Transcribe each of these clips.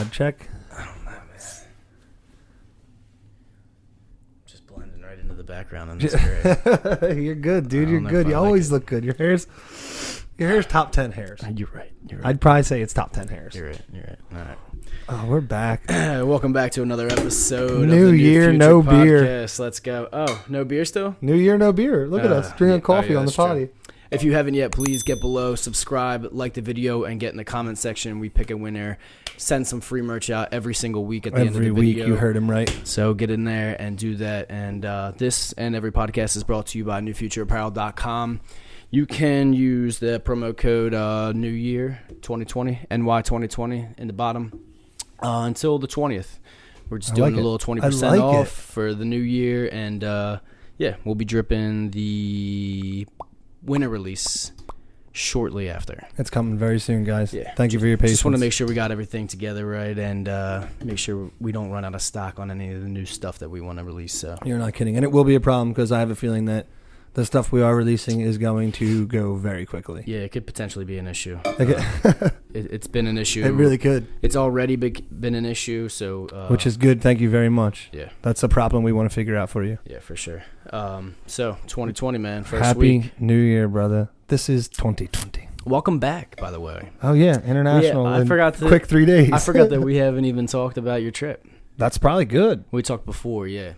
vibe check? I don't know, man. Just blending right into the background on this grid. You're good, dude. You're good. You always look good. Your hair's top 10 hairs. You're right. I'd probably say it's top 10 hairs. You're right. All right. Oh, we're back. Welcome back to another episode of the New Year, no beer. Podcast. Let's go. Oh, no beer still? New year, no beer. Look at us drinking coffee on the potty. True. If you haven't yet, please get below, subscribe, like the video, and get in the comment section. We pick a winner, send some free merch out every single week at the end of the video. Every week, you heard him right. So get in there and do that. And this and every podcast is brought to you by newfutureapparel.com. You can use the promo code New Year 2020, NY 2020 in the bottom until the 20th. We're just doing a little 20% off for the new year. And we'll be dripping the winter release shortly after. It's coming very soon, guys. Yeah. Thank you for your patience. Just want to make sure we got everything together right and make sure we don't run out of stock on any of the new stuff that we want to release. So you're not kidding. And it will be a problem because I have a feeling that the stuff we are releasing is going to go very quickly. Yeah, it could potentially be an issue. Okay. It's been an issue. It really could. It's already been an issue. So which is good. Thank you very much. Yeah. That's a problem we want to figure out for you. Yeah, for sure. So 2020, man. First Happy week. New Year, brother. This is 2020. Welcome back, by the way. Oh, yeah. International. Yeah, I forgot quick 3 days. I forgot that we haven't even talked about your trip. That's probably good. We talked before, yeah.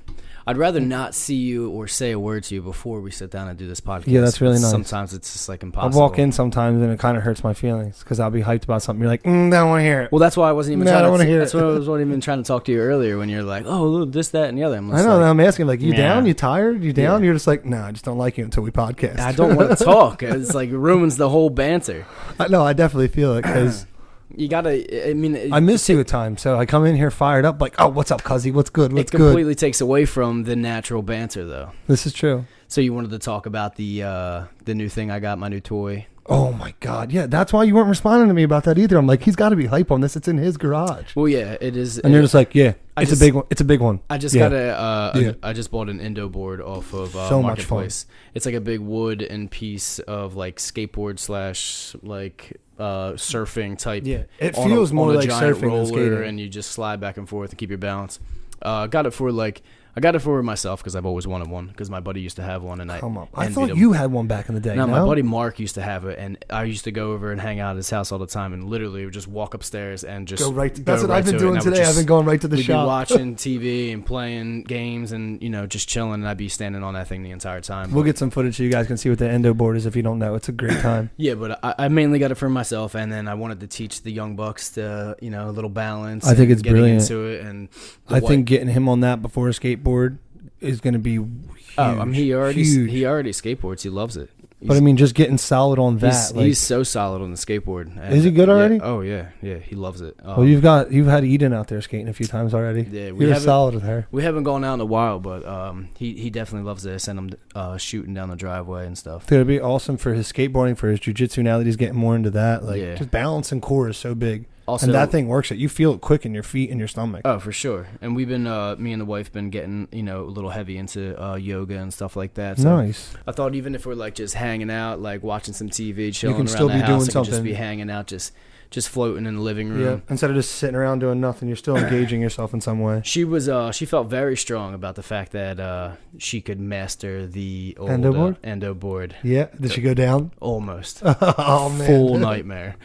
I'd rather not see you or say a word to you before we sit down and do this podcast. Yeah, that's really nice. Sometimes it's just like impossible. I'll walk in sometimes and it kind of hurts my feelings because I'll be hyped about something. You're like, don't want to hear it. Well, that's why I wasn't even I trying to hear That's why I wasn't even trying to talk to you earlier when you're like, oh, look, this, that, and the other. I know. Like, I'm asking, like, you down? You tired? You down? Yeah. You're just like, no, I just don't like you until we podcast. I don't want to talk. It's like it ruins the whole banter. I definitely feel it because you gotta. I mean, I miss you at times, so I come in here fired up, like, oh, what's up, cuzzy? What's good? What's good? It completely takes away from the natural banter, though. This is true. So you wanted to talk about the new thing I got, my new toy. Oh my God, yeah, that's why you weren't responding to me about that either. I'm like, he's got to be hype on this. It's in his garage. Well, yeah, it is. And you're just like, yeah, it's a big one. It's a big one. I just got I just bought an Indo board off of so Marketplace. Much fun. It's like a big wood and piece of like skateboard / like surfing type. Yeah, it feels more like surfing than skating. And you just slide back and forth and keep your balance. I got it for myself because I've always wanted one because my buddy used to have one and I thought you had one back in the day. No, my buddy Mark used to have it and I used to go over and hang out at his house all the time and literally would just walk upstairs and just go right. That's what I've been doing today. I've been going right to the shop. We'd be watching TV and playing games and just chilling and I'd be standing on that thing the entire time. We'll get some footage so you guys can see what the Endo board is if you don't know. It's a great time. Yeah, but I mainly got it for myself and then I wanted to teach the young bucks to a little balance. I think it's brilliant. Into it and I think getting him on that before a skateboard is going to be huge. He already skateboards. He loves it. But I mean, just getting solid on that. He's so solid on the skateboard. And is he good already? Yeah, oh yeah, he loves it. Well, you've had Eden out there skating a few times already. Yeah, you're solid with her. We haven't gone out in a while, but he definitely loves it. I send him shooting down the driveway and stuff. Dude, it'd be awesome for his skateboarding, for his jiu-jitsu now that he's getting more into that. Just balance and core is so big. Also, and that thing works. You feel it quick in your feet and your stomach. Oh, for sure. And we've been, me and the wife, been getting, a little heavy into yoga and stuff like that. So nice. I thought even if we're like just hanging out, like watching some TV, chilling around the house, doing I something. Just be hanging out, just floating in the living room. Yeah. Instead of just sitting around doing nothing, you're still engaging yourself in some way. She felt very strong about the fact that she could master the old Endo board. Yeah. Did she go down? Almost. Oh man. Full nightmare.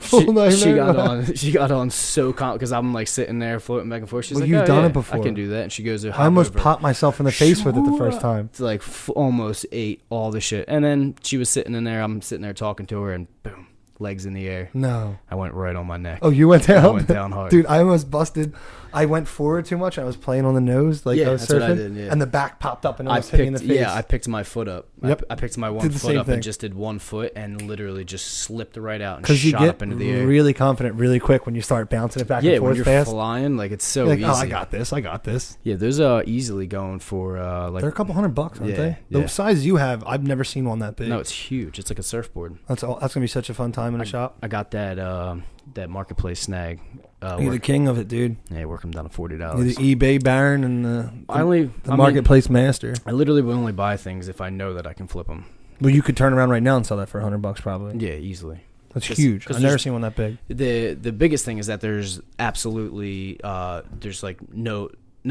She got on so calm because I'm like sitting there floating back and forth. She's like, you've done it before. I can do that. And she goes, I almost popped myself in the face with it the first time. It's like almost ate all the shit. And then she was sitting in there. I'm sitting there talking to her and boom, legs in the air. No. I went right on my neck. Oh, you went down? I went down hard. Dude, I almost busted. I went forward too much. I was playing on the nose I was surfing. What I did, yeah. And the back popped up and I was hitting in the face. Yeah, I picked my foot up. Yep. I picked my one foot up and just did 1 foot and literally just slipped right out and shot up into the air. Because you get really confident really quick when you start bouncing it back and forth fast. Yeah, when you're flying, like it's so easy. Oh, I got this. Yeah, those easily going for they're a couple $100, aren't they? Yeah. The size you have, I've never seen one that big. No, it's huge. It's like a surfboard. That's going to be such a fun time in the shop. I got that Marketplace snag. You're the king of it, dude. Yeah, work them down to $40. You're the eBay baron and the Marketplace master. I literally will only buy things if I know that I can flip them. Well, you could turn around right now and sell that for $100 probably. Yeah, easily. That's huge. I've never seen one that big. The biggest thing is that there's absolutely there's like no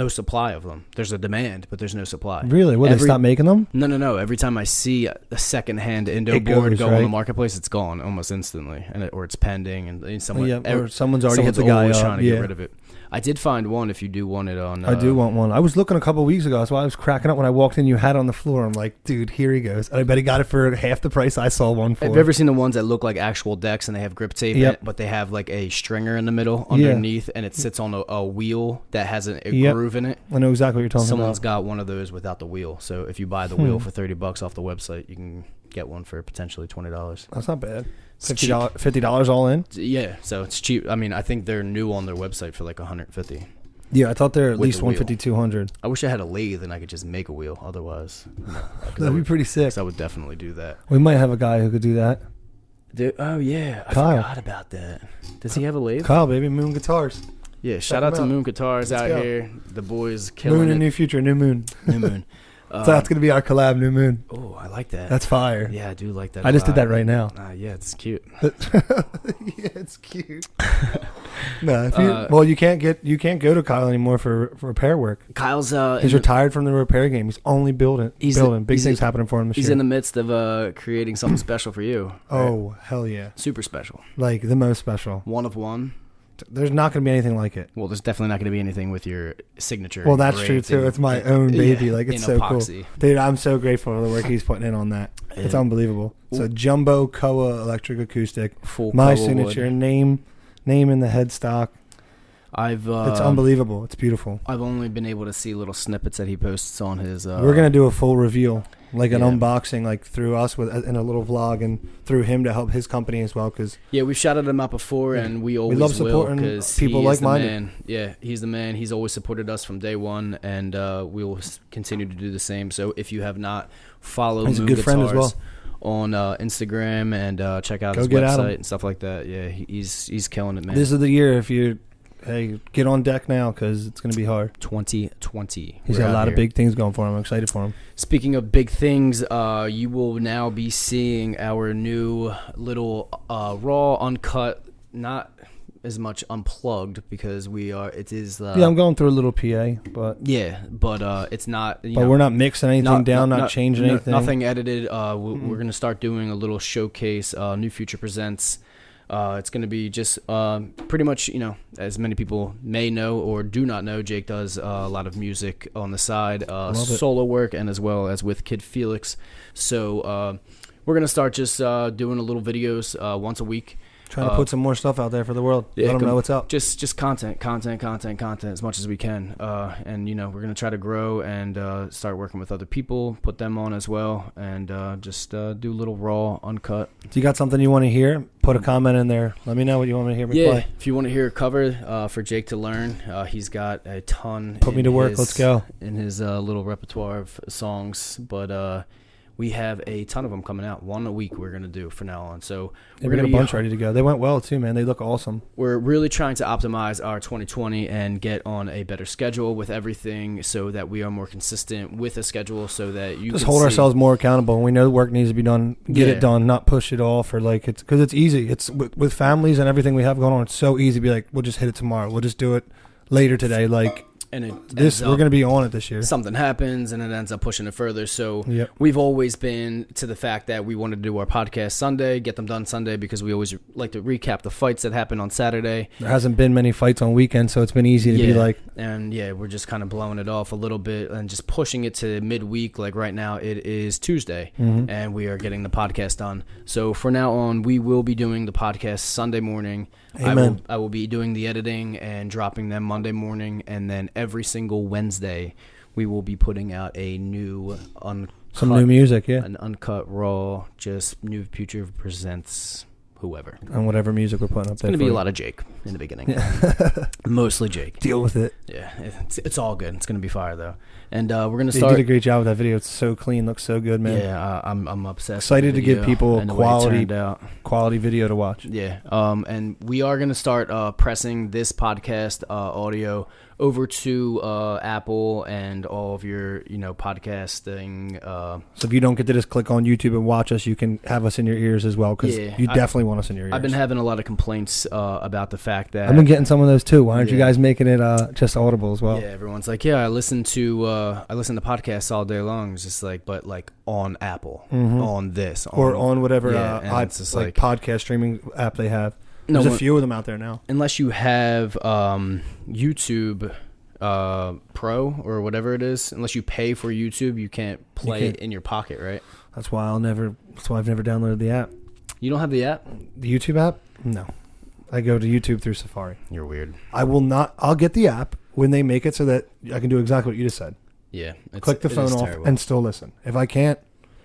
supply of them. There's a demand, but there's no supply. Really? They stop making them? No. Every time I see a secondhand Indo board go on the marketplace, it's gone almost instantly, or it's pending, and someone's already hit the guy trying to get rid of it. I did find one if you do want it on. I do want one. I was looking a couple of weeks ago. That's why I was cracking up when I walked in. You had it on the floor. I'm like, dude, here he goes. I bet he got it for half the price I saw one for. Have you ever seen the ones that look like actual decks and they have grip tape in it, but they have like a stringer in the middle underneath and it sits on a wheel that has a groove in it? I know exactly what you're talking about. Someone's got one of those without the wheel. So if you buy the wheel for $30 off the website, you can get one for potentially $20. That's not bad. $50 all in? Yeah, so it's cheap. I mean, I think they're new on their website for like $150. Yeah, I thought they're at least $150, $200. I wish I had a lathe and I could just make a wheel. Otherwise, that'd be pretty sick. I would definitely do that. We might have a guy who could do that. Oh yeah, Kyle. I forgot about that. Does he have a lathe? Kyle, baby, Moon Guitars. Yeah, shout out to Moon Guitars out here. The boys killing Moon it. and New Future, New Moon. New Moon. So that's going to be our collab, New Moon. Oh, I like that. That's fire. Yeah, I do like that. I just did that right now. Yeah, it's cute. Yeah, it's cute. No, you can't go to Kyle anymore for repair work. Kyle's he's retired from the repair game. He's only building. Big things happening for him this year. He's in the midst of creating something special for you. Right? Oh, hell yeah. Super special. Like the most special. One of one. There's not going to be anything like it. Well, there's definitely not going to be anything with your signature. Well, that's true too. It's my own baby. Yeah, like it's so epoxy. Cool, dude. I'm so grateful for the work he's putting in on that. Yeah. It's unbelievable. It's a jumbo Koa electric acoustic. Full my Koa signature wood. name in the headstock. It's unbelievable. It's beautiful. I've only been able to see little snippets that he posts on his. We're gonna do a full reveal, like an unboxing, like through us in a little vlog, and through him to help his company as well. Cause we've shouted him out before, and we always love supporting because people like minded. Yeah, he's the man. He's always supported us from day one, and we will continue to do the same. So if you have not followed Moon Guitars on Instagram and check out his website and stuff like that, he's killing it, man. This is the year if you. Hey, get on deck now because it's going to be hard. 2020. He's got a lot of big things going for him. I'm excited for him. Speaking of big things, you will now be seeing our new little raw, uncut, not as much unplugged because it is. I'm going through a little PA, but. Yeah, but it's not. But we're not mixing anything down, not changing anything. Nothing edited. We're going to start doing a little showcase. New Future Presents. It's going to be just pretty much, as many people may know or do not know, Jake does a lot of music on the side, solo work, and as well as with Kid Felix. So we're going to start just doing a little videos once a week. Trying to put some more stuff out there for the world. Let them know what's up. Just content as much as we can. And, we're going to try to grow and start working with other people, put them on as well, and just do a little raw, uncut. Do you got something you want to hear? Put a comment in there. Let me know what you want me to hear me play. If you want to hear a cover for Jake to learn, he's got a ton. Put me to work. Let's go. In his little repertoire of songs. But we have a ton of them coming out. One a week we're going to do from now on. So we're going to get a bunch ready to go. They went well too, man. They look awesome. We're really trying to optimize our 2020 and get on a better schedule with everything so that we are more consistent with a schedule so that you just hold ourselves more accountable. When we know the work needs to be done, get it done, not push it off because it's easy. It's with families and everything we have going on. It's so easy to be like, we'll just hit it tomorrow. We'll just do it later today. And we're going to be on it this year. Something happens and it ends up pushing it further. So we've always been to the fact that we wanted to do our podcast Sunday, get them done Sunday because we always like to recap the fights that happened on Saturday. There hasn't been many fights on weekends, so it's been easy to be like. And we're just kind of blowing it off a little bit and just pushing it to midweek. Like right now it is Tuesday and we are getting the podcast done. So for now on, we will be doing the podcast Sunday morning. Amen. I will be doing the editing and dropping them Monday morning, and then every single Wednesday we will be putting out a new some new music, an uncut raw, just New Future Presents whoever. And whatever music we're putting up there. It's going to be a lot of Jake in the beginning. Mostly Jake. Deal with it. Yeah, it's all good. It's going to be fire though. And we're going to start. You did a great job with that video. It's so clean, looks so good, man. Yeah, I'm obsessed. Excited to give people quality video to watch. Yeah. And we are going to start pressing this podcast audio over to Apple and all of your, podcasting. So if you don't get to just click on YouTube and watch us, you can have us in your ears as well because you definitely want us in your ears. I've been having a lot of complaints about the fact that I've been getting some of those too. Why aren't you guys making it just Audible as well? Yeah, everyone's like, I listen to podcasts all day long. It's just like, but like on Apple, on this, or on whatever it's just like podcast streaming app they have. There's a few of them out there now. Unless you have YouTube Pro or whatever it is, unless you pay for YouTube, you can't play it in your pocket, right? That's why I've never downloaded the app. You don't have the app? The YouTube app? No. I go to YouTube through Safari. You're weird. I will not. I'll get the app when they make it so that I can do exactly what you just said. Yeah. Click the phone off and still listen. If I can't,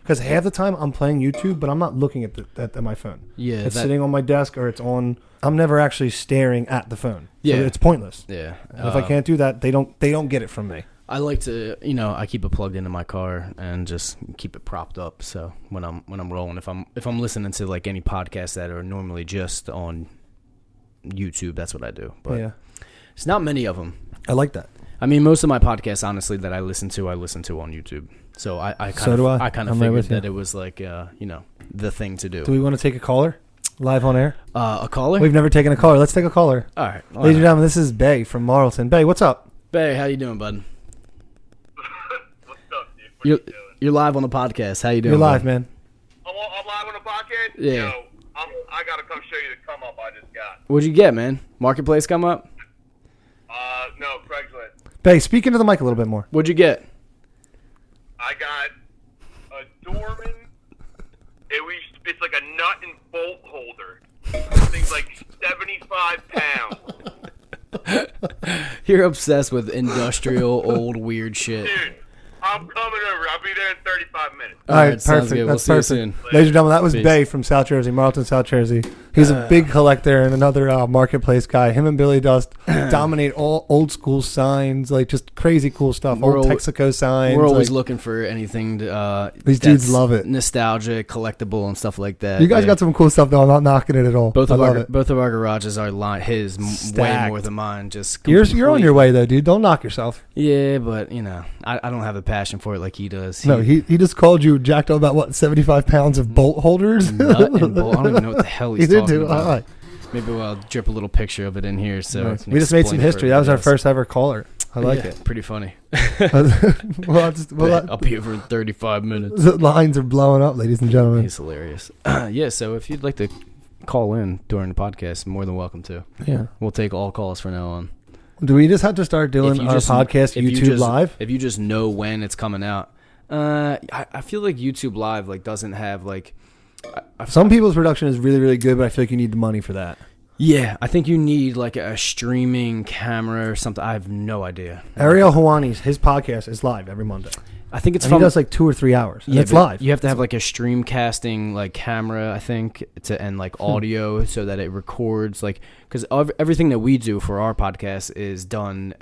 because half the time I'm playing YouTube, but I'm not looking at my phone. Yeah. It's sitting on my desk or it's on. I'm never actually staring at the phone. Yeah. So it's pointless. Yeah. And if I can't do that, they don't get it from me. I like to, I keep it plugged into my car and just keep it propped up. So when I'm rolling, if I'm listening to like any podcasts that are normally just on YouTube, that's what I do. But it's not many of them. I like that. I mean, most of my podcasts, honestly, that I listen to on YouTube. So I kind of figured that it was like, the thing to do. Do we want to take a caller live on air? A caller? We've never taken a caller. Let's take a caller. All right. Ladies and gentlemen, this is Bay from Marlton. Bay, what's up? Bay, how you doing, bud? What's up, dude? What are you doing? You're live on the podcast. How you doing? You're live, bud? man. I'm live on the podcast? Yeah. Yo, I got to come show you the come up I just got. What'd you get, man? Marketplace come up? No, Craigslist. Bay, speak into the mic a little bit more. What'd you get? I got a Dorman. It's like a nut and bolt holder. This thing's like 75 pounds. You're obsessed with industrial, old, weird shit. Dude, I'm coming over. I'll be there in 35 minutes. All right, sounds perfect. good. That's We'll perfect. see you soon. Ladies and gentlemen, that was Peace. Bay from South Jersey, Marlton, South Jersey. He's a big collector and another marketplace guy. Him and Billy Dust dominate all old school signs, like just crazy cool stuff. Old Texaco signs. We're always looking for anything these dudes love it. Nostalgic, collectible, and stuff like that. You guys got some cool stuff though. I'm not knocking it at all. Both I of love our it. both of our garages are way Stacked. more than mine. Just You're on your way though, dude. Don't knock yourself. Yeah, but I don't have a passion for it like he does. No, he just called you jacked up about 75 pounds of bolt holders. Nut and bolt. I don't even know what the hell he's He did talking too. about. All right. Maybe I'll drip a little picture of it in here. So Nice. We just made some history. That was our first ever caller. I like it. Pretty funny. I'll be over in 35 minutes. The lines are blowing up, ladies and gentlemen. He's hilarious. Yeah, so if you'd like to call in during the podcast, more than welcome to. Yeah. We'll take all calls from now on. Do we just have to start doing our podcast YouTube Live? If you just know when it's coming out. I feel like YouTube Live doesn't have some people's production is really, really good, but I feel like you need the money for that. Yeah, I think you need a streaming camera or something. I have no idea. Ariel Hawani's his podcast is live every Monday. I think it's he does 2 or 3 hours. Yeah, it's live. You have to have a stream casting camera, I think, and audio so that it records because everything that we do for our podcast is done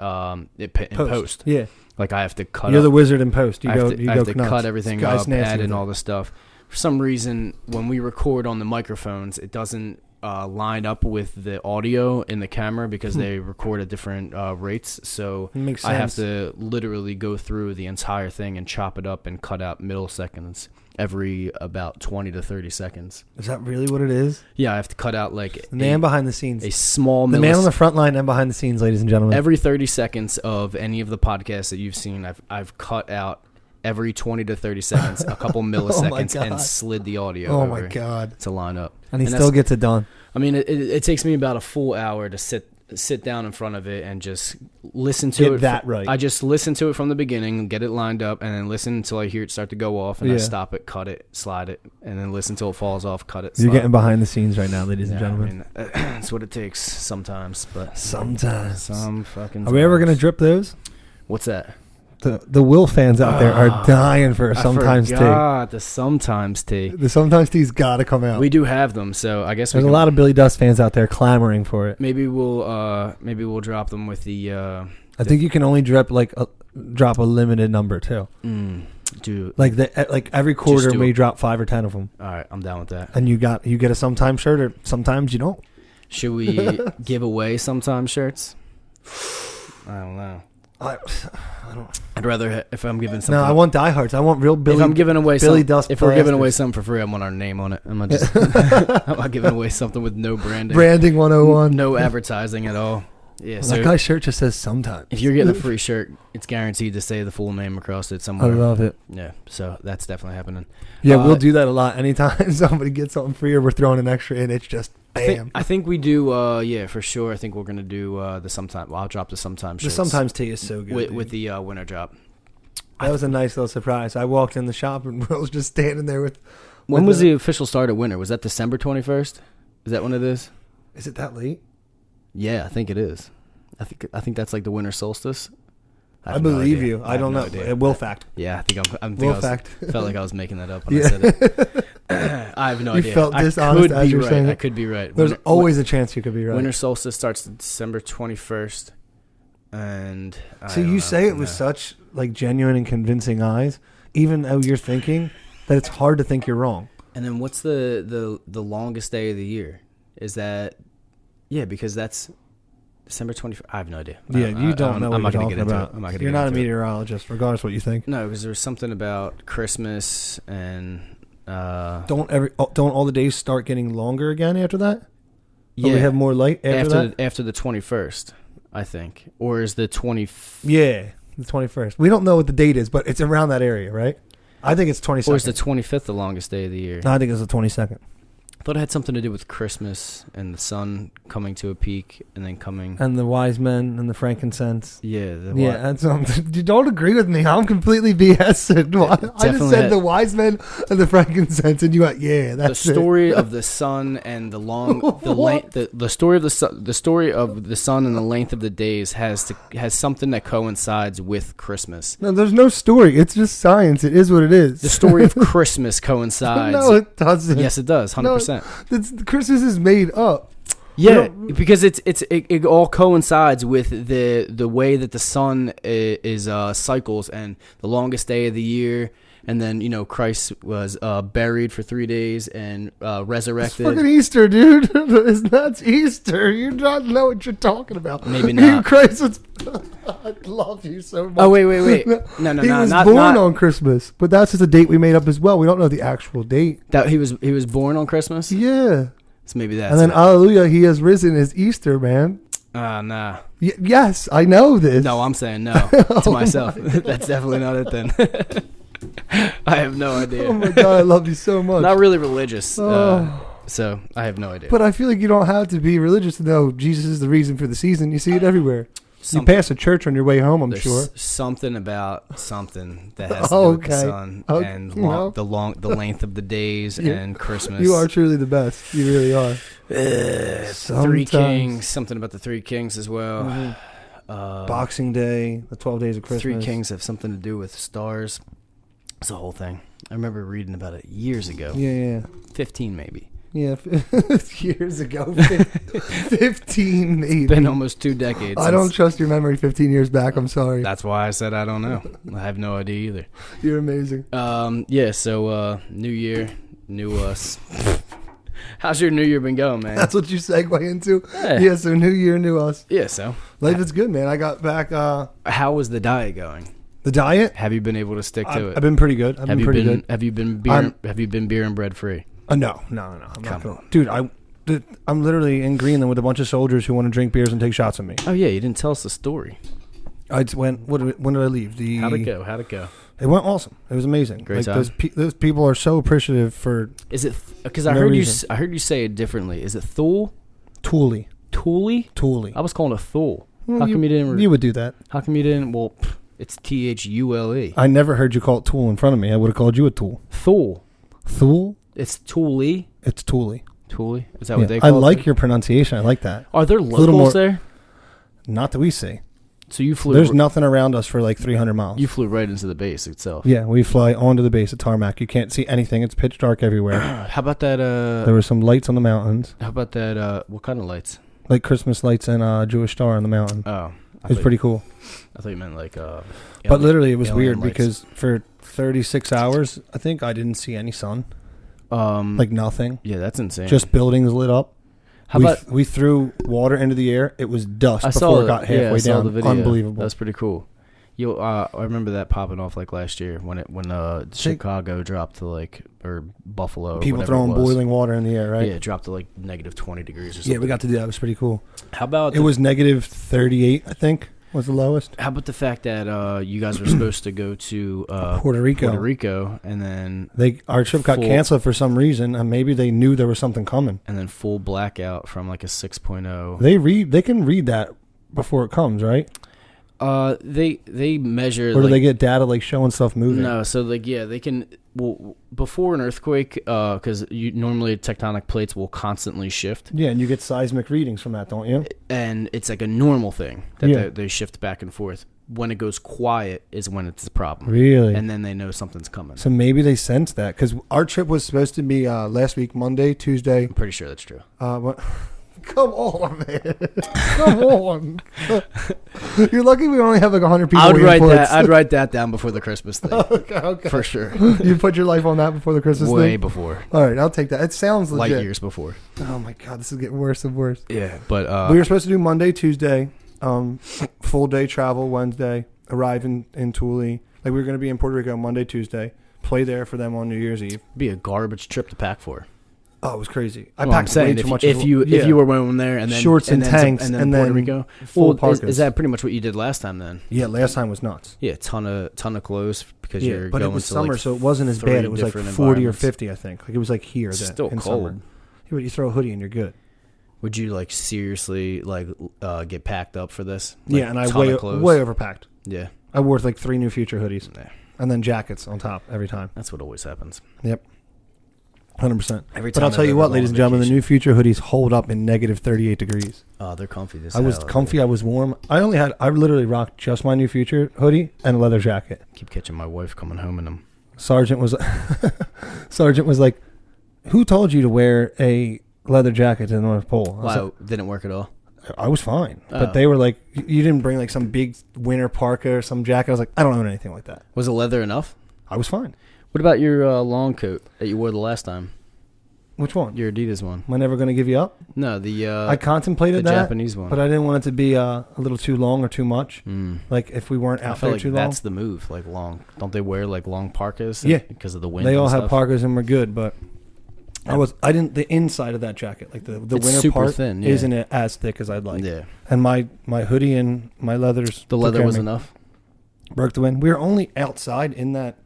in post. Yeah, I have to cut. You're the wizard in post. I have to cut everything up, add in all the stuff. For some reason, when we record on the microphones, it doesn't line up with the audio in the camera because they record at different rates. So I have to literally go through the entire thing and chop it up and cut out middle seconds every about 20 to 30 seconds. Is that really what it is? Yeah, I have to cut out the man behind the scenes. A small the man on the front line and behind the scenes, ladies and gentlemen. Every 30 seconds of any of the podcasts that you've seen, I've cut out every 20 to 30 seconds, a couple milliseconds, and slid the audio over my God. To line up. And he still gets it done. I mean, it takes me about a full hour to sit down in front of it and just listen to it. Right. I just listen to it from the beginning, get it lined up, and then listen until I hear it start to go off, and I stop it, cut it, slide it, and then listen until it falls off, cut it, slide. You're getting behind the scenes right now, ladies and gentlemen. I mean, that's what it takes sometimes, but sometimes. Some fucking Are we ever going to drip those? What's that? The Will fans out there are dying for a sometimes tea. The sometimes tea. The sometimes tea's got to come out. We do have them, so I guess there's a lot of Billy Dust fans out there clamoring for it. Maybe we'll drop them with the. I think you can only drop drop a limited number too. Dude, every quarter we drop 5 or 10 of them. All right, I'm down with that. And you get a sometimes shirt, or sometimes you don't. Should we give away sometimes shirts? I don't know. I don't. I'd rather if I'm giving something. No, I want diehards. I want real Billy. If I'm giving away Billy Dust. if we're giving away something for free, I want our name on it. I'm not just. I'm not giving away something with no branding. Branding 101. No advertising at all. Yeah. So that guy's shirt just says sometimes. if you're getting a free shirt, it's guaranteed to say the full name across it somewhere. I love it. Yeah. So that's definitely happening. Yeah, we'll do that a lot. Anytime somebody gets something free or we're throwing an extra in, it's just bam. I think we do. Yeah, for sure. I think we're gonna do the sometime. Well, I'll drop the sometimes. The sometimes tea is so good with the winter drop. That was a nice little surprise. I walked in the shop and Will was just standing there with. When was the official start of winter? Was that December 21st? Is that when it is? Is it that late? Yeah, I think it is. I think that's like the winter solstice. I believe you. I don't know. It will fact. Yeah, I think felt like I was making that up when I said it. I have no idea. You felt dishonest as you're saying it. I could be right. There's always a chance you could be right. Winter solstice starts December 21st, and you say it with such like genuine and convincing eyes, even though you're thinking that it's hard to think you're wrong. And then what's the longest day of the year? Is that because that's December 21st. I have no idea. Yeah, you don't know what you're talking about. I'm not gonna You're not a meteorologist, regardless what you think. No, because there was something about Christmas and don't all the days start getting longer again after that? Yeah, we have more light after the 21st, I think, or is the 20? Yeah, the 21st. We don't know what the date is, but it's around that area, right? I think it's 22nd. Or is the 25th the longest day of the year? No, I think it's the 22nd. I thought it had something to do with Christmas and the sun coming to a peak and then coming. And the wise men and the frankincense. Yeah. That's you don't agree with me. I'm completely BSing. I just said the wise men and the frankincense, and you went, that's the story of the sun and the the story of the story of the sun and the length of the days has something that coincides with Christmas. No, there's no story. It's just science. It is what it is. The story of Christmas coincides. No, it doesn't. Yes, it does. 100%. Christmas is made up. Yeah, because it all coincides with the way that the sun is cycles and the longest day of the year, and then Christ was buried for 3 days and resurrected. It's fucking Easter, dude. That's Easter. You don't know what you're talking about. Maybe not. Christ was. I love you so much. Oh wait. No. He was born on Christmas, but that's just a date we made up as well. We don't know the actual date. That he was born on Christmas. Yeah. So maybe that's. And then Hallelujah, he has risen is Easter, man. Nah. Yes, I know this. No, I'm saying no to myself. That's definitely not it then. I have no idea. Oh my God, I love you so much. Not really religious, so I have no idea. But I feel like you don't have to be religious to know Jesus is the reason for the season. You see it everywhere. You pass a church on your way home, I'm sure. Something about something that has to do with the sun and the length of the days and Christmas. You are truly the best. You really are. Three Kings, something about the Three Kings as well. Mm-hmm. Boxing Day, the 12 days of Christmas. Three Kings have something to do with stars. It's a whole thing. I remember reading about it years ago. Yeah. 15 maybe. Yeah, years ago. 15 maybe. It's been almost 2 decades. I don't trust your memory 15 years back. I'm sorry. That's why I said I don't know. I have no idea either. You're amazing. So new year, new us. How's your new year been going, man? That's what you segue into? Yeah, so new year, new us. Yeah, so. Life is good, man. I got back. How was the diet going? The diet? Have you been able to stick to it? I've been pretty good. Have you been beer and bread free? No. I'm not going. Dude, I'm literally in Greenland with a bunch of soldiers who want to drink beers and take shots at me. Oh yeah, you didn't tell us the story. When did I leave? How'd it go? It went awesome. It was amazing. Great time. Those people are so appreciative for. Is it because I heard you say it differently? Is it Thule? Thule. Thule. I was calling it Thule. Well, how come you didn't? You would do that. How come you didn't? Well, it's Thule. I never heard you call it Tool in front of me. I would have called you a Tool. Thule. It's Thule. It's Thule. Thule? Is that what they call it? I like your pronunciation. I like that. Are there locals there? Not that we see. So you flew... There's nothing around us for like 300 miles. You flew right into the base itself. Yeah, we fly onto the base at tarmac. You can't see anything. It's pitch dark everywhere. How about that... there were some lights on the mountains. How about that... what kind of lights? Like Christmas lights and a Jewish star on the mountain. Oh. It's pretty cool. I thought you meant like... but literally it was weird because for 36 hours, I think I didn't see any sun. Like nothing. Yeah, that's insane. Just buildings lit up. We threw water into the air. It was dust before it got halfway down. The video. Unbelievable. That's pretty cool. I remember that popping off like last year when Chicago dropped to like, or Buffalo. People or throwing boiling water in the air, right? Yeah, it dropped to like negative 20 degrees or something. Yeah, we got to do that. It was pretty cool. How about it was negative 38, I think, was the lowest. How about the fact that you guys were supposed to go to Puerto Rico, and then our trip got canceled for some reason, and maybe they knew there was something coming. And then full blackout from like a 6.0. They can read that before it comes, right? They measure. Or do they get data like showing stuff moving? No, so like they can. Well, before an earthquake, because normally tectonic plates will constantly shift. Yeah, and you get seismic readings from that, don't you? And it's like a normal thing that they shift back and forth. When it goes quiet is when it's a problem. Really? And then they know something's coming. So maybe they sense that, because our trip was supposed to be last week, Monday, Tuesday. I'm pretty sure that's true. What? Come on, man. Come on. You're lucky we only have like 100 people. I'd write that down before the Christmas thing. Okay. For sure. You put your life on that before the Christmas thing? Way before. All right, I'll take that. It sounds legit. Light years before. Oh, my God. This is getting worse and worse. Yeah, but... we were supposed to do Monday, Tuesday, full day travel Wednesday, arrive in Thule. Like, we were going to be in Puerto Rico Monday, Tuesday, play there for them on New Year's Eve. Be a garbage trip to pack for. Oh, it was crazy. I I'm packed saying way too much. If you were going there and then shorts and tanks and then Puerto Rico, full parkas. Is that pretty much what you did last time then? Yeah, last time was nuts. Yeah, ton of clothes because you're but going it was to summer, like so it wasn't as bad. It was like 40 or 50, I think. Like it was like here. It's that, still in cold. Summer. Yeah, but you throw a hoodie and you're good. Would you like seriously like get packed up for this? Like, yeah, and I way overpacked. Yeah, I wore like 3 new Future hoodies, yeah. And then jackets on top every time. That's what always happens. Yep. 100%. But I'll tell you what, ladies and gentlemen, the new Future hoodies hold up in negative 38 degrees. Oh, they're comfy. I was comfy. I was warm. I literally rocked just my new Future hoodie and a leather jacket. Keep catching my wife coming home in them. Sergeant was like, "Who told you to wear a leather jacket to the North Pole?" Wow, didn't work at all. I was fine, but they were like, "You didn't bring like some big winter parka or some jacket." I was like, "I don't own anything like that." Was it leather enough? I was fine. What about your long coat that you wore the last time? Which one? Your Adidas one. Am I never going to give you up? No, I contemplated the that Japanese one, but I didn't want it to be a little too long or too much. Like if we weren't out there like too long. That's the move. Like long. Don't they wear like long parkas? Yeah, because of the wind. They all and have stuff? parkas and we're good, but I didn't. The inside of that jacket, like the winter super part, thin, yeah. isn't it as thick as I'd like. Yeah. And my hoodie and my leathers. The leather was enough. Broke the wind. We were only outside in that.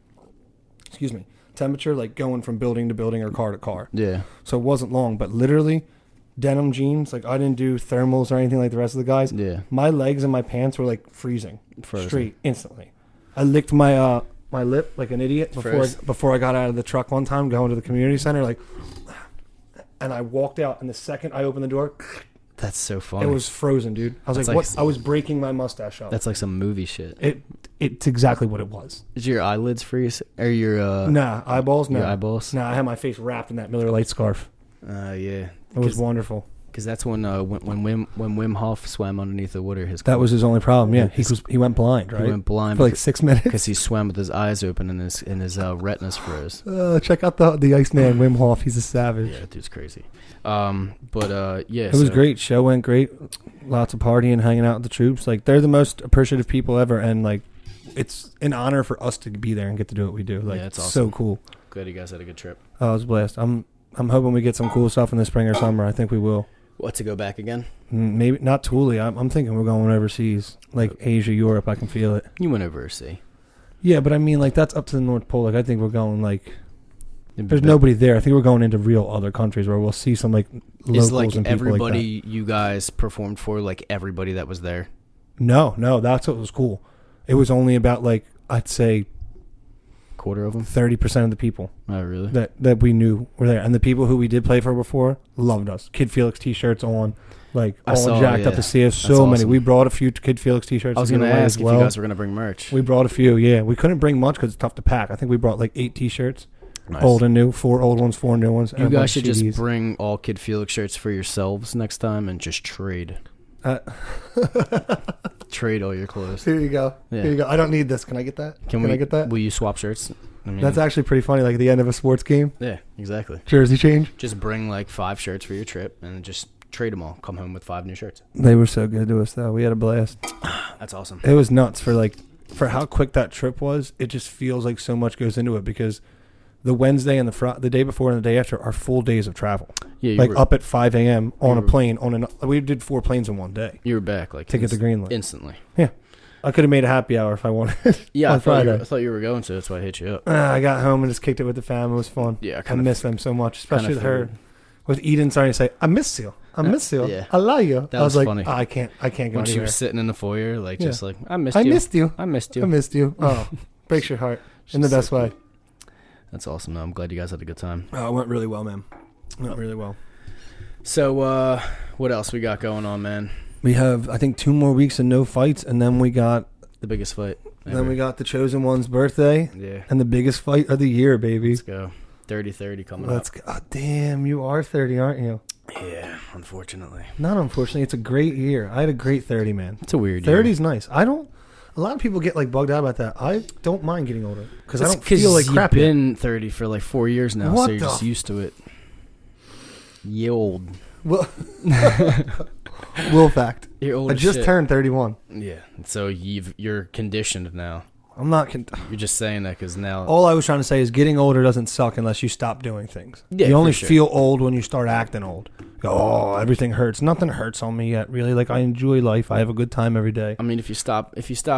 Excuse me. Temperature, like going from building to building or car to car. Yeah. So it wasn't long, but literally denim jeans. Like I didn't do thermals or anything like the rest of the guys. Yeah. My legs and my pants were like freezing. Frozen. Straight instantly. I licked my my lip like an idiot before I got out of the truck one time going to the community center, like, and I walked out, and the second I opened the door, that's so funny. It was frozen, dude. I was like, what? I was breaking my mustache off. That's like some movie shit. It's exactly what it was. Did your eyelids freeze? Or your nah, eyeballs? No. Your eyeballs? Nah, I had my face wrapped in that Miller Lite scarf. Yeah. It was wonderful. Because that's when Wim Hof swam underneath the water. That was his only problem. Yeah, he went blind, right? He went blind for like 6 minutes because he swam with his eyes open and his retinas froze. Check out the Iceman Wim Hof. He's a savage. Yeah, that dude's crazy. Yeah, it was great. Show went great. Lots of partying, hanging out with the troops. Like they're the most appreciative people ever, and like it's an honor for us to be there and get to do what we do. Like it's awesome. So cool. Glad you guys had a good trip. Oh, it was a blast. I'm hoping we get some cool stuff in the spring or summer. I think we will. What, to go back again? Maybe not Thule. I'm thinking we're going overseas, like Asia, Europe. I can feel it. You went overseas. Yeah, but I mean, like that's up to the North Pole. Like I think we're going like. There's nobody there. I think we're going into real other countries where we'll see some like locals is like and people everybody like that. You guys performed for, like everybody that was there. No, that's what was cool. It was only about like I'd say quarter of them, 30% of the people. Oh, really? That we knew were there, and the people who we did play for before loved us. Kid Felix T-shirts on, like all jacked up to see us. So many. We brought a few Kid Felix T-shirts. I was going to ask if you guys were going to bring merch. We brought a few. Yeah, we couldn't bring much because it's tough to pack. I think we brought like 8 T-shirts. Nice. Old and new, 4 old ones, 4 new ones. You guys should just bring all Kid Felix shirts for yourselves next time and just trade. Trade all your clothes. Here you go. Yeah. Here you go. I don't need this. Can I get that? Can I get that? Will you swap shirts? I mean, that's actually pretty funny. Like at the end of a sports game. Yeah, exactly. Jersey change. Just bring like 5 shirts for your trip and just trade them all. Come home with 5 new shirts. They were so good to us though. We had a blast. That's awesome. It was nuts for like for how quick that trip was, it just feels like so much goes into it because the Wednesday and the day before and the day after are full days of travel. Yeah, like up at 5 a.m. on a plane. We did 4 planes in one day. You were back like to get to Greenland instantly. Yeah, I could have made a happy hour if I wanted. Yeah, on Friday. I thought you were going to. That's why I hit you up. I got home and just kicked it with the fam. It was fun. Yeah, I miss them so much, especially with her. With Eden starting to say, "I miss you. I miss you. Yeah. I love you." That was like, funny. I can't go when she was sitting in the foyer, like just like I missed you. I missed you. Oh, breaks your heart in the best way. That's awesome, though. I'm glad you guys had a good time. Oh, it went really well, man. It went really well. So, what else we got going on, man? We have, I think, 2 more weeks of no fights, and then we got the biggest fight ever. Then we got the Chosen One's birthday. Yeah. And the biggest fight of the year, baby. Let's go. 30-30 coming up. Oh, damn, you are 30, aren't you? Yeah, unfortunately. Not unfortunately. It's a great year. I had a great 30, man. It's a weird year. 30's nice. A lot of people get like bugged out about that. I don't mind getting older because I don't feel like crap. You've been 30 for like 4 years now, what so you're just used to it. You old. Well, Will fact. You're old. I just turned 31. Yeah, so you're conditioned now. I'm not. You're just saying that because now. All I was trying to say is getting older doesn't suck unless you stop doing things. Yeah, you only sure. feel old when you start acting old. Oh, everything hurts. Nothing hurts on me yet, really. Like I enjoy life. I have a good time every day. I mean, if you stop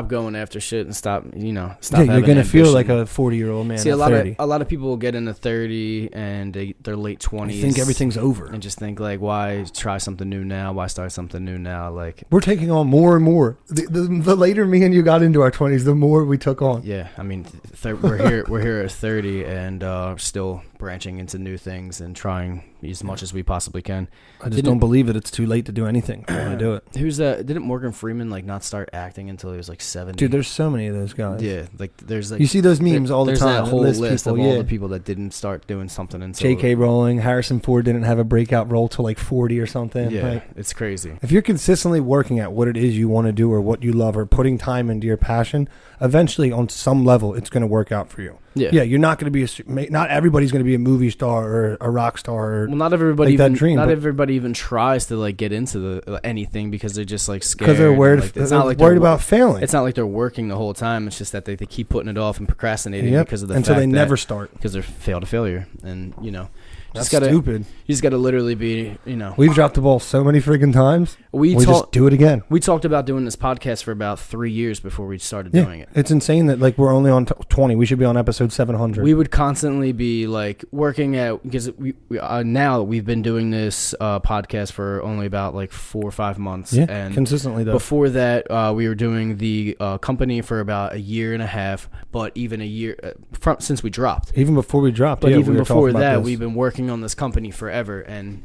going after shit and stop. Yeah, you're gonna feel like a 40-year-old man. See, a lot of people will get into 30 and they're late 20s. I think everything's over, and just think like, why try something new now? Why start something new now? Like we're taking on more and more. The later me and you got into our 20s, the more we took on. Yeah, I mean, we're here at 30 and still branching into new things and trying as much as we possibly can. I just don't believe that it's too late to do anything. I want to do it. Who's that? Didn't Morgan Freeman like not start acting until he was like 70? Dude, there's so many of those guys. Yeah, like there's like you see those memes all the time. There's that whole list people, of all the people that didn't start doing something until J.K. Rowling, Harrison Ford didn't have a breakout role till like 40 or something. Yeah, like, it's crazy. If you're consistently working at what it is you want to do or what you love or putting time into your passion, eventually on some level it's going to work out for you. Yeah, you're not going to be not everybody's going to be a movie star or a rock star. Or well, not everybody like even that dream, not everybody even tries to like get into anything because they're just like scared. Because they're worried. Like, it's not like worried about failing. It's not like they're working the whole time. It's just that they keep putting it off and procrastinating because of the until fact they never start because they're fail to failure. And that's stupid. You just got to literally be, We've dropped the ball so many freaking times. We just do it again. We talked about doing this podcast for about 3 years before we started doing it. It's insane that like we're only on 20. We should be on episode 700. We would constantly be like working at because we now we've been doing this podcast for only about like 4 or 5 months. Yeah, and consistently though. Before that, we were doing the company for about a year and a half. But even a year since we dropped. Even before we dropped. But even before that, we've been working on this company forever, and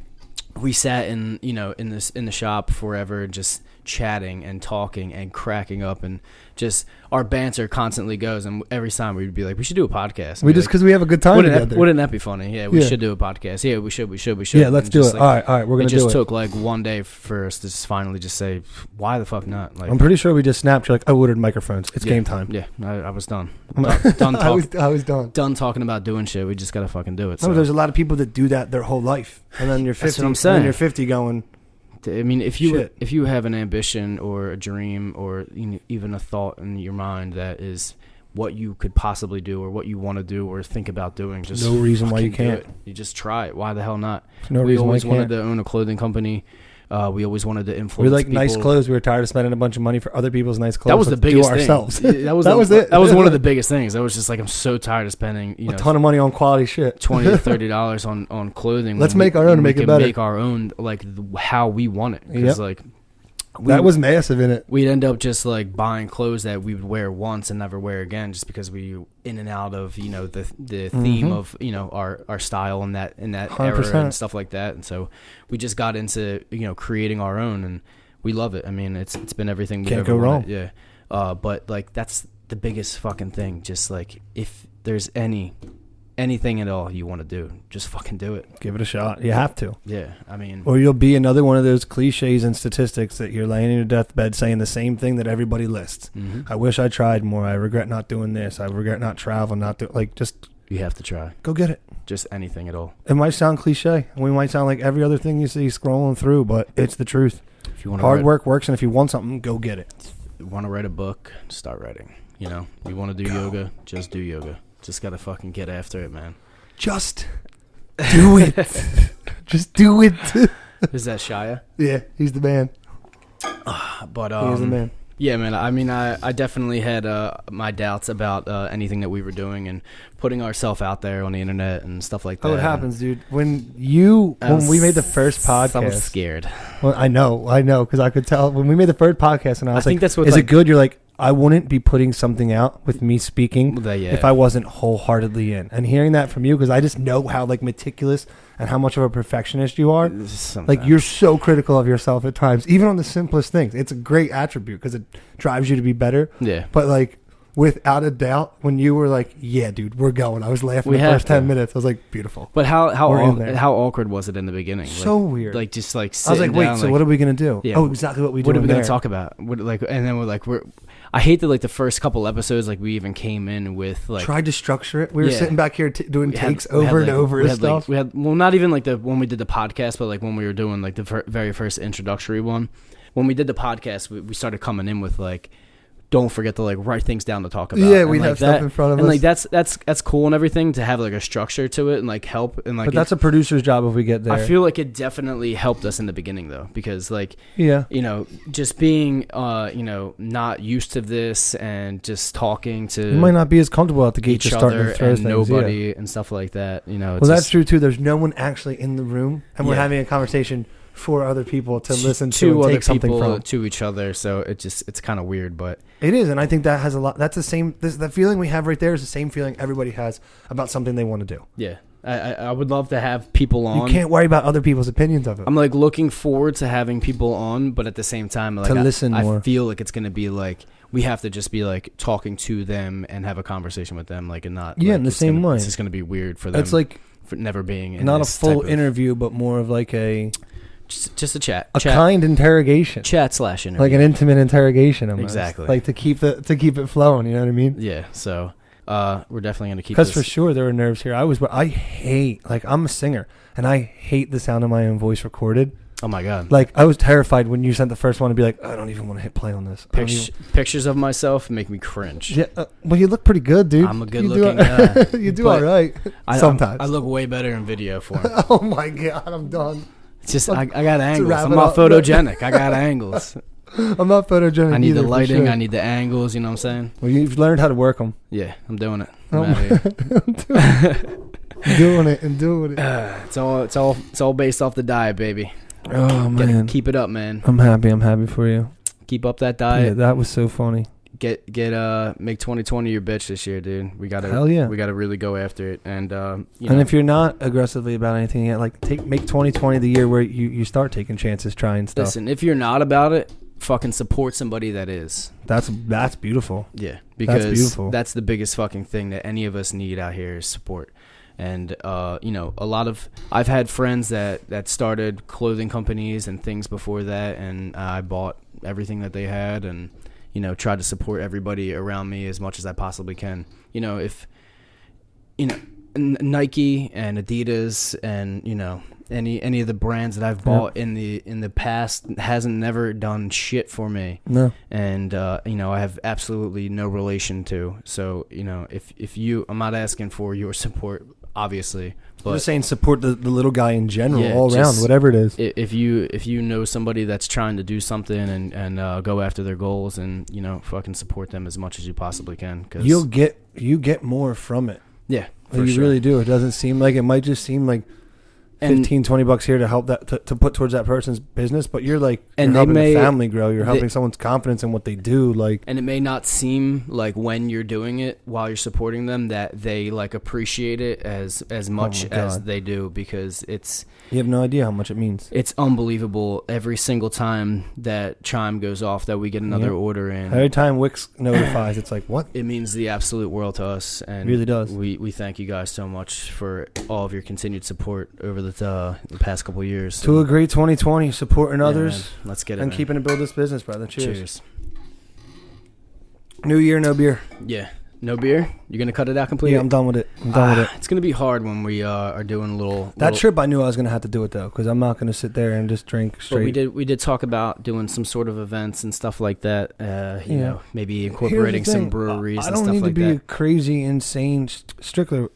we sat in the shop forever, just chatting and talking and cracking up, and just our banter constantly goes. And every time we'd be like, "We should do a podcast." We just because we have a good time together. Wouldn't that be funny? Yeah, we should do a podcast. Yeah, we should. Yeah, let's do it. Like, all right, we're gonna do it. It just took like one day for us to just finally just say, "Why the fuck not?" Like, I'm pretty sure we just snapped. You're like, "I ordered microphones. It's game time." Yeah, I was done. Done I was done. Done talking about doing shit. We just gotta fucking do it. So. There's a lot of people that do that their whole life, and then you're 50. That's what I'm saying. And you're 50 going. I mean, if you have an ambition or a dream or even a thought in your mind that is what you could possibly do or what you want to do or think about doing, just no reason why you can't. You just try it. Why the hell not? No we reason always why you wanted to own a clothing company. We always wanted to influence. We like people. nice clothes. We were tired of spending a bunch of money for other people's nice clothes. That was the biggest thing. Ourselves. That was it. That was one of the biggest things. I was just like, I'm so tired of spending a ton of money on quality shit, $20 to $30 on clothing. Let's make our own and make it better. Make our own like how we want it. Because that was massive in it. We'd end up just like buying clothes that we would wear once and never wear again, just because we in and out of the theme of our style in that 100%. Era and stuff like that. And so we just got into creating our own, and we love it. I mean, it's been everything we've ever wanted. Yeah. But like that's the biggest fucking thing. Just like if there's anything at all you want to do, just fucking do it. Give it a shot. You have to. Yeah, I mean, or you'll be another one of those cliches and statistics that you're laying in your deathbed saying the same thing that everybody lists. Mm-hmm. I wish I tried more. I regret not doing this. I regret not traveling. Just you have to try. Go get it. Just anything at all. It might sound cliche, and we might sound like every other thing you see scrolling through, but it's the truth. If you want hard work works, and if you want something, go get it. Want to write a book? Start writing. You know, you want to do yoga? Just do yoga. Just gotta fucking get after it, man. Just do it. Just do it. Is that Shia? Yeah, he's the man. But he's the man. Yeah, man. I mean, I definitely had my doubts about anything that we were doing and putting ourselves out there on the internet and stuff like that. Oh, it happens, dude. When we made the first podcast, I was scared. Well, I know, because I could tell when we made the first podcast, and I was think that's what, is it good? You're like, I wouldn't be putting something out with me speaking if I wasn't wholeheartedly in. And hearing that from you, because I just know how like meticulous and how much of a perfectionist you are. Like, you're so critical of yourself at times, even on the simplest things. It's a great attribute because it drives you to be better. Yeah. But like, without a doubt, when you were like, "Yeah, dude, we're going," I was laughing the first 10 minutes. I was like, "Beautiful." But how awkward was it in the beginning? So weird. Like just like I was like, "Wait, down, so what are we gonna do?" Yeah, oh, exactly what we do. What are we gonna talk about? And then we're. I hate that like the first couple episodes, like we even came in with like tried to structure it. We were sitting back here doing takes over and over and stuff. We had not even like when we did the podcast, but like when we were doing like the very first introductory one. When we did the podcast, we started coming in with like, don't forget to like write things down to talk about. Yeah, we'd have stuff in front of us. And like that's cool and everything to have like a structure to it and like help and like. But that's a producer's job if we get there. I feel like it definitely helped us in the beginning though, because like you know, just being not used to this and just talking to you might not be as comfortable at the gate each to starting other to throw and things, nobody and stuff like that. You know, well, that's true too. There's no one actually in the room, and we're Yeah. having a conversation for other people to listen to two and other take something people from. to each other. So it's kind of weird, but It is, and I think that has a lot. That's the same. The feeling we have right there is the same feeling everybody has about something they want to do. yeah, I would love to have people on. You can't worry about other people's opinions of it. I'm like looking forward to having people on, but at the same time, like To listen more. I feel like it's gonna be like we have to just be like talking to them and have a conversation with them, like and not Yeah, like, in the it's same gonna, way. It's just gonna be weird for them. It's like for never being in not a this full type of- interview, but more of like a just a chat, kind interrogation, chat/interview, like an intimate interrogation. Almost. Exactly. Like to keep it flowing. You know what I mean? Yeah. So we're definitely gonna keep because this. for sure there are nerves here. I hate, like, I'm a singer and I hate the sound of my own voice recorded. Oh my god! Like, I was terrified when you sent the first one to be like, I don't even want to hit play on this. Pictures of myself make me cringe. Yeah, well, you look pretty good, dude. I'm a good-looking guy. You do all right. Sometimes I look way better in video form. Oh my god, I'm done. It's just I got angles. wrap I'm it not up. photogenic. I got angles. I'm not photogenic. I need either, the for lighting. sure. I need the angles. You know what I'm saying? Well, you've learned how to work them. Yeah, I'm doing it. Oh I'm outta here. doing it. It's all based off the diet, baby. Oh man, Keep it up, man. I'm happy for you. Keep up that Yeah, diet. that was so funny. Make 2020 your bitch this year, dude. We gotta Hell yeah. We gotta really go after it. And And if you're not aggressively about anything yet, like make 2020 the year where you start taking chances, trying stuff. listen, if you're not about it, fucking support somebody that is. That's beautiful. Yeah, because beautiful. that's the biggest fucking thing that any of us need out here is support. And I've had friends that started clothing companies and things before that, and I bought everything that they had, and tried to support everybody around me as much as I possibly can. If Nike and Adidas and any of the brands that I've bought in the past hasn't never done shit for me. No. And I have absolutely no relation to. So if you, I'm not asking for your support, obviously. But I'm just saying support the little guy in general, Yeah, all around, whatever it is. if you know somebody that's trying to do something and go after their goals, and fucking support them as much as you possibly can, because you get more from it. Yeah, Like, you really do. It doesn't seem like, it might just seem like $15-$20 here to help that to put towards that person's business, but you're like, you're helping the family grow. You're helping someone's confidence in what they do. Like, and it may not seem like when you're doing it while you're supporting them that they like appreciate it as much as they do, because you have no idea how much it means. It's unbelievable every single time that chime goes off that we get another order in. Every time Wix notifies, it's like, what? It means the absolute world to us, and it really does. We thank you guys so much for all of your continued support over the past couple of years. To a great 2020, supporting others. Man. Let's get it, and man. keeping to build this business, brother. Cheers. Cheers. New year, no beer. Yeah. No beer? You're going to cut it out completely? Yeah, I'm done with it. It's going to be hard when we are doing a little... That trip, I knew I was going to have to do it, though, because I'm not going to sit there and just drink straight. But we did talk about doing some sort of events and stuff like that. You know, maybe incorporating some breweries and stuff like that. I don't need to be a crazy, insane stickler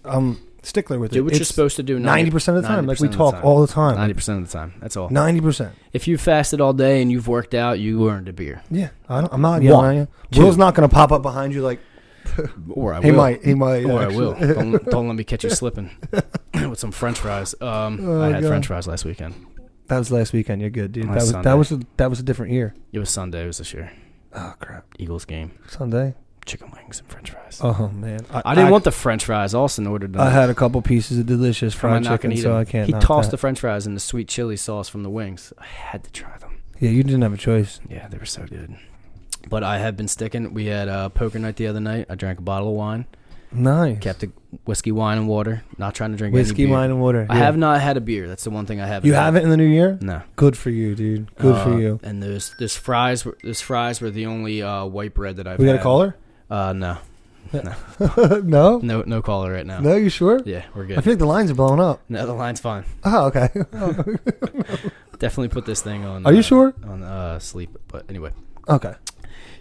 with it. Do what you're supposed to do 90% of the time. Like we talk all the time. 90% of the time. That's all. 90%. If you fasted all day and you've worked out, you earned a beer. Yeah. I'm not yelling at you. Will's not going to pop up behind you like... Or I will. He might. Or actually. I will. Don't let me catch you slipping with some French fries. I had French fries last weekend. That was last weekend. You're good, dude. That was a different year. It was Sunday. It was this year. Oh crap! Eagles game. Sunday. Chicken wings and French fries. Oh man, I didn't want the French fries. Austin ordered them. I had a couple pieces of delicious fried chicken, so I can't. He tossed the French fries in the sweet chili sauce from the wings. I had to try them. Yeah, you didn't have a choice. Yeah, they were so good. But I have been sticking. We had poker night the other night. I drank a bottle of wine. Nice. Kept it whiskey, wine, and water. Not trying to drink whiskey, any beer. wine, and water. I have not had a beer. That's the one thing I haven't. You haven't in the new year? No. Good for you, dude. Good for you. And those fries were the only white bread that I've had. We got a caller? No. No? No caller right now. No, you sure? Yeah, we're good. I feel like the lines are blowing up. No, the line's fine. Oh, okay. Definitely put this thing on. Are you sure? On sleep, but anyway. Okay.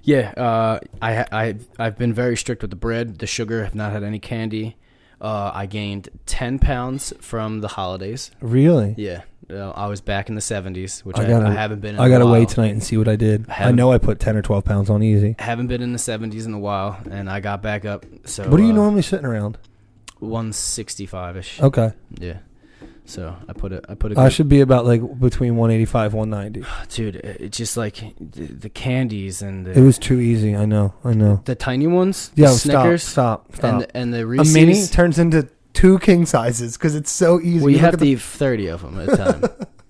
Yeah, I've been very strict with the bread, the sugar. Have not had any candy. I gained 10 pounds from the holidays. Really? Yeah, I was back in the 70s, which I haven't been in I got a to while. wait tonight and see what I did. I know I put 10 or 12 pounds on easy. Haven't been in the 70s in a while, and I got back up. So what are you normally sitting around? 165-ish. Okay. Yeah. So I put a I should be about like between 185, 190. Dude, it's just like the candies and it was too easy. I know. The tiny ones. Yeah, the Snickers. Stop. And the Reese's. A mini turns into 2 king sizes because it's so easy. Well, you have to eat 30 of them at a time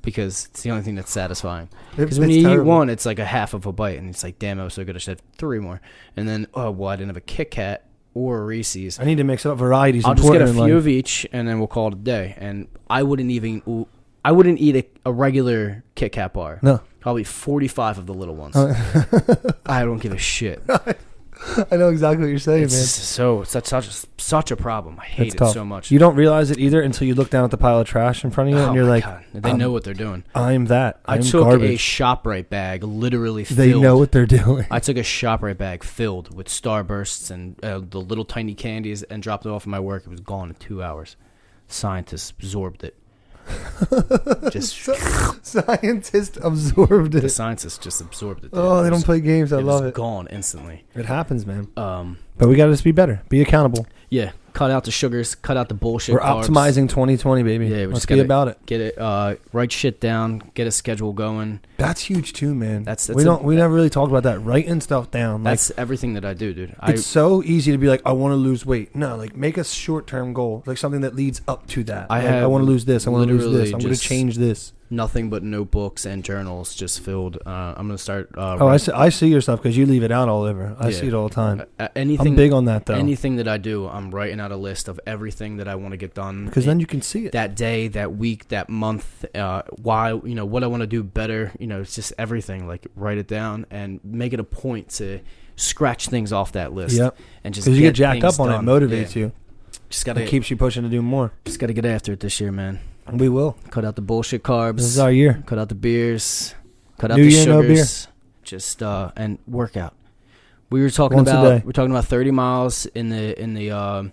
because it's the only thing that's satisfying. Because when you terrible. eat one, it's like a half of a bite, and it's like, damn, I was so good. I should have 3 more. And then, I didn't have a Kit Kat or a Reese's. I need to mix up varieties. I'll just get a few of each, and then we'll call it a day. And I wouldn't eat a regular Kit Kat bar. No. Probably 45 of the little ones. I don't give a shit. I know exactly what you're saying, It's such a problem. I hate it so much. You don't realize it either until you look down at the pile of trash in front of you, and you're like, God. They know what they're doing. I'm that. I took a ShopRite bag literally filled. They know what they're doing. I took a ShopRite bag filled with Starbursts and the little tiny candies and dropped it off at my work. It was gone in 2 hours. Scientists absorbed it. Scientists absorbed it. The scientists just absorbed it. Oh, they don't play games. I love it. It was gone instantly. It happens, man. But we got to just be better. Be accountable. Yeah. Cut out the sugars. Cut out the bullshit. We're carbs. optimizing 2020, baby. Yeah, let's be about it. Get it. Write shit down. Get a schedule going. That's huge too, man. That's we never really talked about that. Writing stuff down. That's everything that I do, dude. It's so easy to be like, I want to lose weight. No, like make a short-term goal, like something that leads up to that. I want to lose this. I want to lose this. I'm going to change this. Nothing but notebooks and journals just filled. I'm going to start. I see your stuff because you leave it out all over. I see it all the time. I'm big on that, though. Anything that I do, I'm writing out a list of everything that I want to get done. Because then you can see it. That day, that week, that month, why, what I want to do better. It's just everything. Like, write it down and make it a point to scratch things off that list. Yep. And just because you get jacked up on it, motivates you. It keeps you pushing to do more. Just got to get after it this year, man. We will. Cut out the bullshit carbs. This is our year. Cut out the beers. Cut out New the year, sugars. no beer. Just and work out. We're talking about 30 miles in the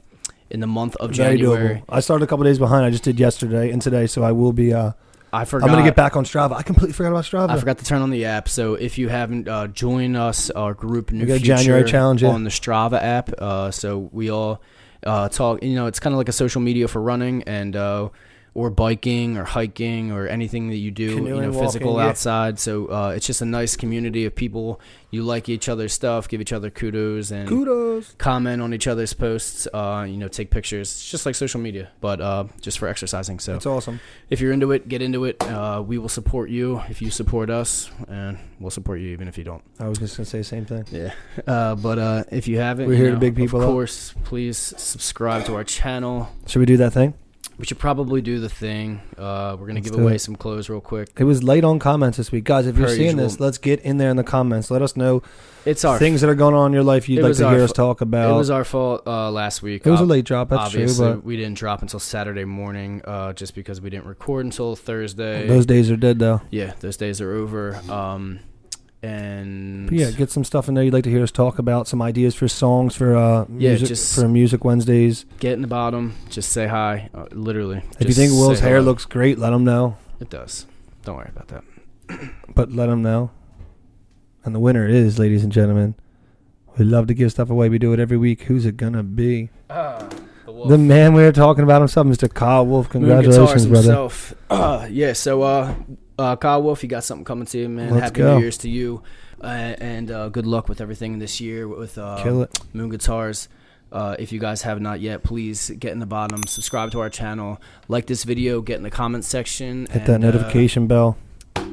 month of January. I started a couple days behind. I just did yesterday and today, so I will be. I forgot. I'm gonna get back on Strava. I completely forgot about Strava. I forgot to turn on the app. So if you haven't joined us, our group New Future January challenge on the Strava app. So we all talk. It's kind of like a social media for running and. Or biking or hiking or anything that you do, Canoeing, physical walking, outside. So it's just a nice community of people. You like each other's stuff, give each other kudos and comment on each other's posts. Take pictures. It's just like social media, but just for exercising. So it's awesome. If you're into it, get into it. We will support you if you support us, and we'll support you even if you don't. I was just gonna say the same thing. Yeah, but if you haven't, we're here to big people. Of course, please subscribe to our channel. Should we do that thing? We should probably do the thing. We're going to give away some clothes real quick. It was late on comments this week. Guys, if you're seeing usual. this, let's get in there in the comments. Let us know It's our things that are going on in your life you'd like to hear us talk about. It was our fault last week. It was a late drop, that's obviously, true. But we didn't drop until Saturday morning just because we didn't record until Thursday. Those days are dead, though. Yeah, those days are over. And but yeah, get some stuff in there you'd like to hear us talk about, some ideas for songs for Music Wednesdays. Get in the bottom, just say hi, literally. If you think Will's hair looks great, let him know. It does. Don't worry about that. But let him know. And the winner is, ladies and gentlemen, we love to give stuff away. We do it every week. Who's it gonna be? The man we were talking about himself, Mr. Kyle Wolf. Congratulations, brother. So Kyle Wolf, you got something coming to you, man. Happy New Year's to you, and good luck with everything this year with Kill it. Moon Guitars. If you guys have not yet, please get in the bottom, subscribe to our channel, like this video, get in the comments section. Hit that notification bell.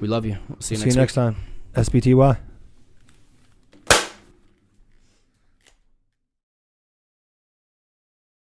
We love you. We'll see you next time. SBTY.